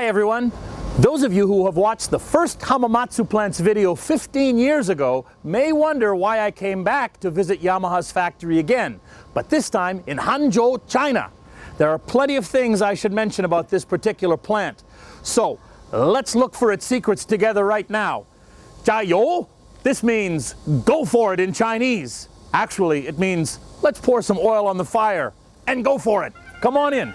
Hi everyone. Those of you who have watched the first Hamamatsu plant's video 15 years ago may wonder why I came back to visit Yamaha's factory again, but this time in Hangzhou, China. There are plenty of things I should mention about this particular plant. So let's look for its secrets together right now. 加油! This means go for it in Chinese. Actually, it means let's pour some oil on the fire and go for it. Come on in.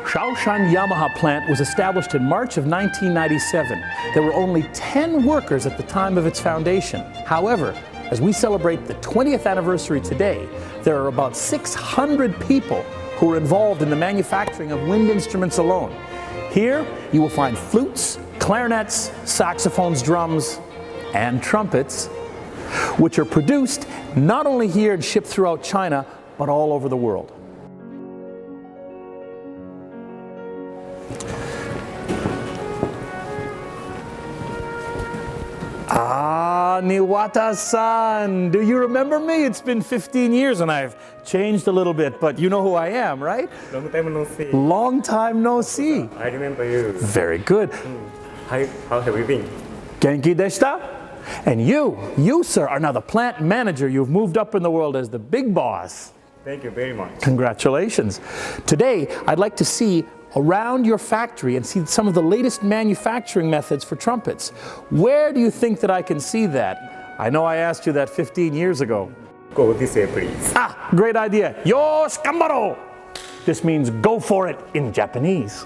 Shaoshan Yamaha plant was established in March of 1997. There were only 10 workers at the time of its foundation. However, as we celebrate the 20th anniversary today, there are about 600 people who are involved in the manufacturing of wind instruments alone. Here, you will find flutes, clarinets, saxophones, drums, and trumpets, which are produced not only here and shipped throughout China, but all over the world. Niwata-san, do you remember me? It's been 15 years and I've changed a little bit, but you know who I am, right? Long time no see. Long time no see. I remember you. Very good. How have you been? Genki deshita? And you, sir, are now the plant manager. You've moved up in the world as the big boss. Thank you very much. Congratulations. Today, I'd like to see around your factory and see some of the latest manufacturing methods for trumpets. Where do you think that I can see that? I know I asked you that 15 years ago. Go this way, please. Great idea. Yosh gambaro! This means go for it in Japanese.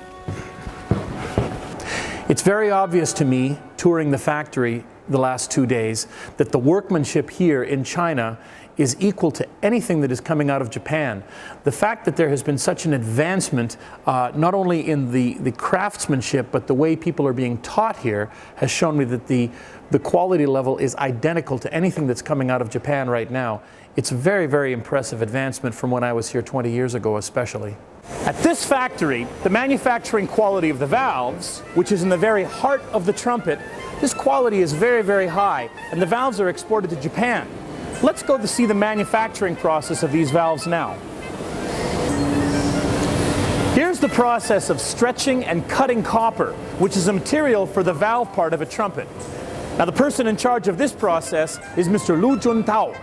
It's very obvious to me, touring the factory the last 2 days, that the workmanship here in China is equal to anything that is coming out of Japan. The fact that there has been such an advancement, not only in the craftsmanship, but the way people are being taught here, has shown me that the quality level is identical to anything that's coming out of Japan right now. It's a very, very impressive advancement from when I was here 20 years ago especially. At this factory, the manufacturing quality of the valves, which is in the very heart of the trumpet, this quality is very, very high, and the valves are exported to Japan. Let's go to see the manufacturing process of these valves now. Here's the process of stretching and cutting copper, which is a material for the valve part of a trumpet. Now, the person in charge of this process is Mr. Lu Juntao.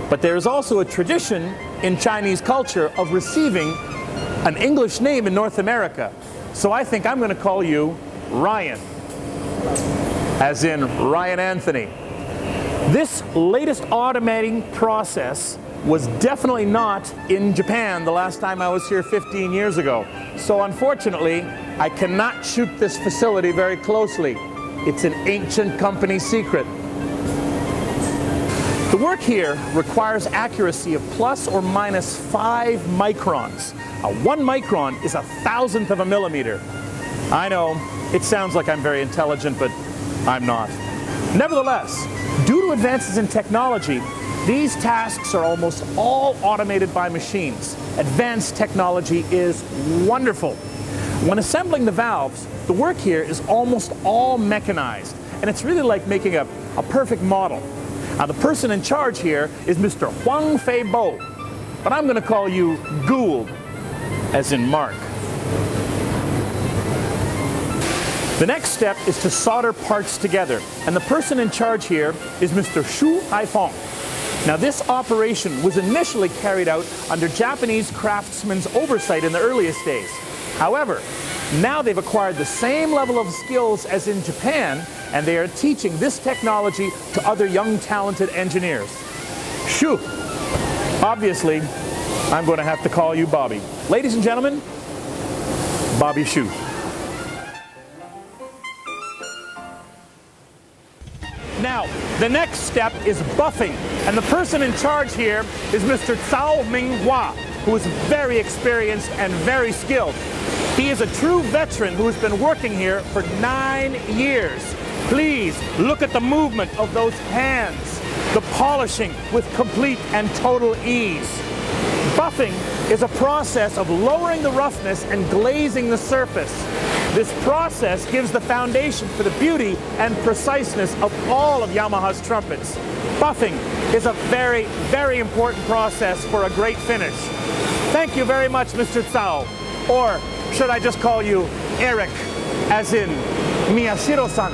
But there is also a tradition in Chinese culture of receiving an English name in North America. So I think I'm going to call you Ryan, as in Ryan Anthony. This latest automating process was definitely not in Japan the last time I was here 15 years ago. So unfortunately, I cannot shoot this facility very closely. It's an ancient company secret. The work here requires accuracy of plus or minus 5 microns. 1 micron is 1,000th of a millimeter. I know, it sounds like I'm very intelligent, but I'm not. Nevertheless, due to advances in technology, these tasks are almost all automated by machines. Advanced technology is wonderful. When assembling the valves, the work here is almost all mechanized, and it's really like making a perfect model. Now, the person in charge here is Mr. Huang Fei Bo, but I'm going to call you Gould, as in Mark. The next step is to solder parts together, and the person in charge here is Mr. Shu Haifeng. Now, this operation was initially carried out under Japanese craftsmen's oversight in the earliest days. However, now they've acquired the same level of skills as in Japan, and they are teaching this technology to other young, talented engineers. Shu. Obviously, I'm going to have to call you Bobby. Ladies and gentlemen, Bobby Shu. Now, the next step is buffing, and the person in charge here is Mr. Cao Minghua, who is very experienced and very skilled. He is a true veteran who has been working here for 9 years. Please look at the movement of those hands, the polishing with complete and total ease. Buffing is a process of lowering the roughness and glazing the surface. This process gives the foundation for the beauty and preciseness of all of Yamaha's trumpets. Buffing is a very, very important process for a great finish. Thank you very much, Mr. Cao. Or should I just call you Eric, as in Miyashiro-san?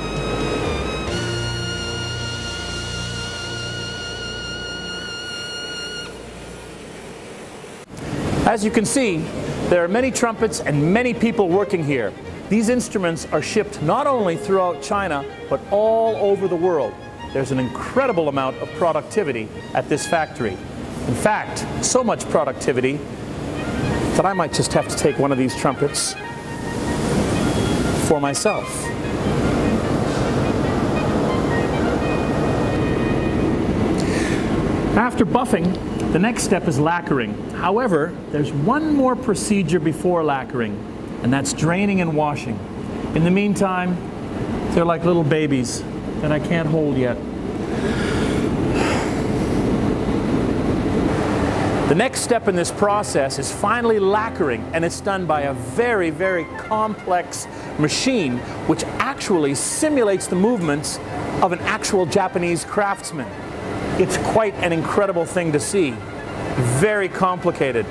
As you can see, there are many trumpets and many people working here. These instruments are shipped not only throughout China, but all over the world. There's an incredible amount of productivity at this factory. In fact, so much productivity that I might just have to take one of these trumpets for myself. After buffing, the next step is lacquering. However, there's one more procedure before lacquering, and that's draining and washing. In the meantime, they're like little babies that I can't hold yet. The next step in this process is finally lacquering, and it's done by a very, very complex machine which actually simulates the movements of an actual Japanese craftsman. It's quite an incredible thing to see. Very complicated.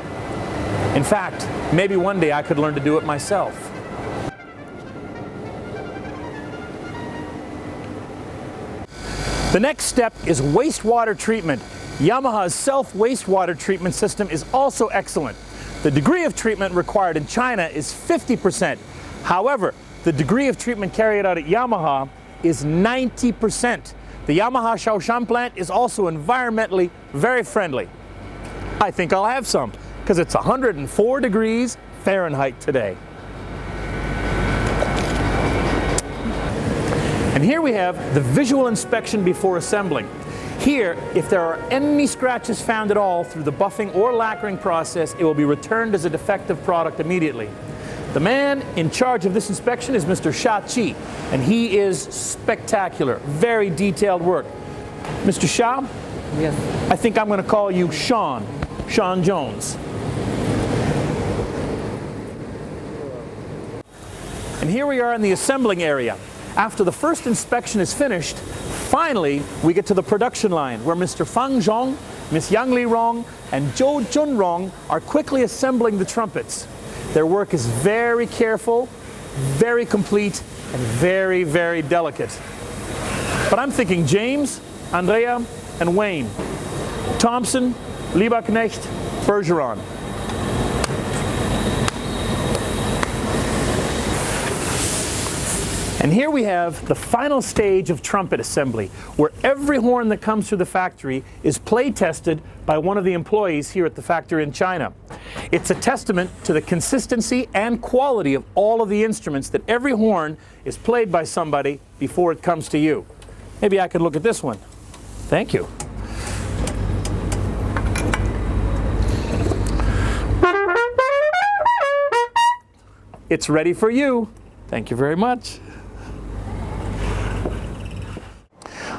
In fact, maybe one day I could learn to do it myself. The next step is wastewater treatment. Yamaha's self-wastewater treatment system is also excellent. The degree of treatment required in China is 50%. However, the degree of treatment carried out at Yamaha is 90%. The Yamaha Shaoshan plant is also environmentally very friendly. I think I'll have some, because it's 104 degrees Fahrenheit today. And here we have the visual inspection before assembling. Here, if there are any scratches found at all through the buffing or lacquering process, it will be returned as a defective product immediately. The man in charge of this inspection is Mr. Sha Qi, and he is spectacular, very detailed work. Mr. Sha? Yes. I think I'm going to call you Sean Jones. And here we are in the assembling area. After the first inspection is finished, finally we get to the production line where Mr. Fang Zhong, Miss Yang Li Rong, and Zhou Junrong are quickly assembling the trumpets. Their work is very careful, very complete, and very, very delicate. But I'm thinking James, Andrea, and Wayne, Thompson, Liebknecht, Bergeron. And here we have the final stage of trumpet assembly, where every horn that comes through the factory is play tested by one of the employees here at the factory in China. It's a testament to the consistency and quality of all of the instruments that every horn is played by somebody before it comes to you. Maybe I could look at this one. Thank you. It's ready for you. Thank you very much.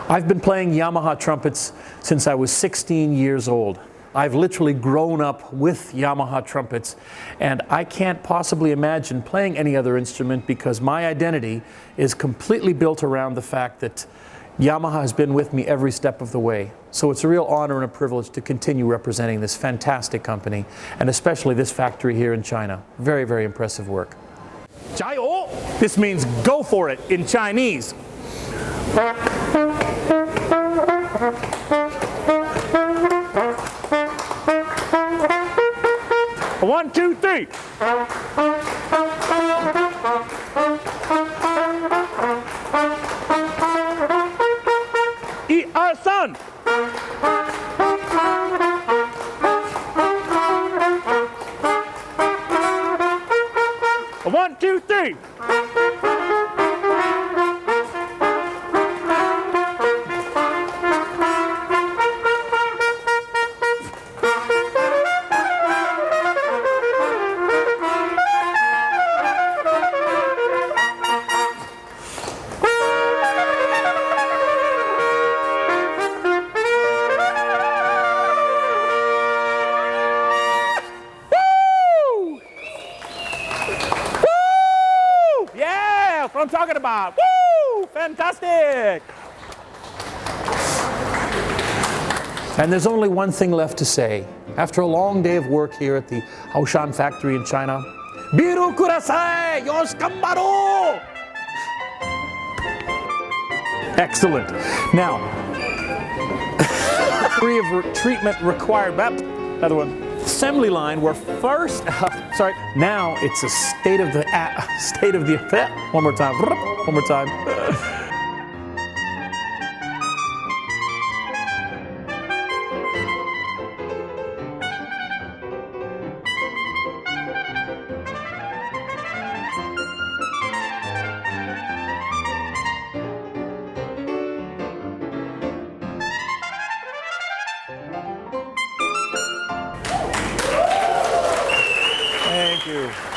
I've been playing Yamaha trumpets since I was 16 years old. I've literally grown up with Yamaha trumpets, and I can't possibly imagine playing any other instrument because my identity is completely built around the fact that Yamaha has been with me every step of the way. So it's a real honor and a privilege to continue representing this fantastic company, and especially this factory here in China. Very, very impressive work. 加油! This means go for it in Chinese. One, two, three. 一二三. One, two, three. I'm talking about. Woo! Fantastic! And there's only one thing left to say. After a long day of work here at the Shaoshan factory in China, Biru kudasai! Yoshi ganbaru! Excellent. Now, degree of treatment required. Another one. Assembly line where first, sorry, now it's a state of the one more time. One more time. Thank you.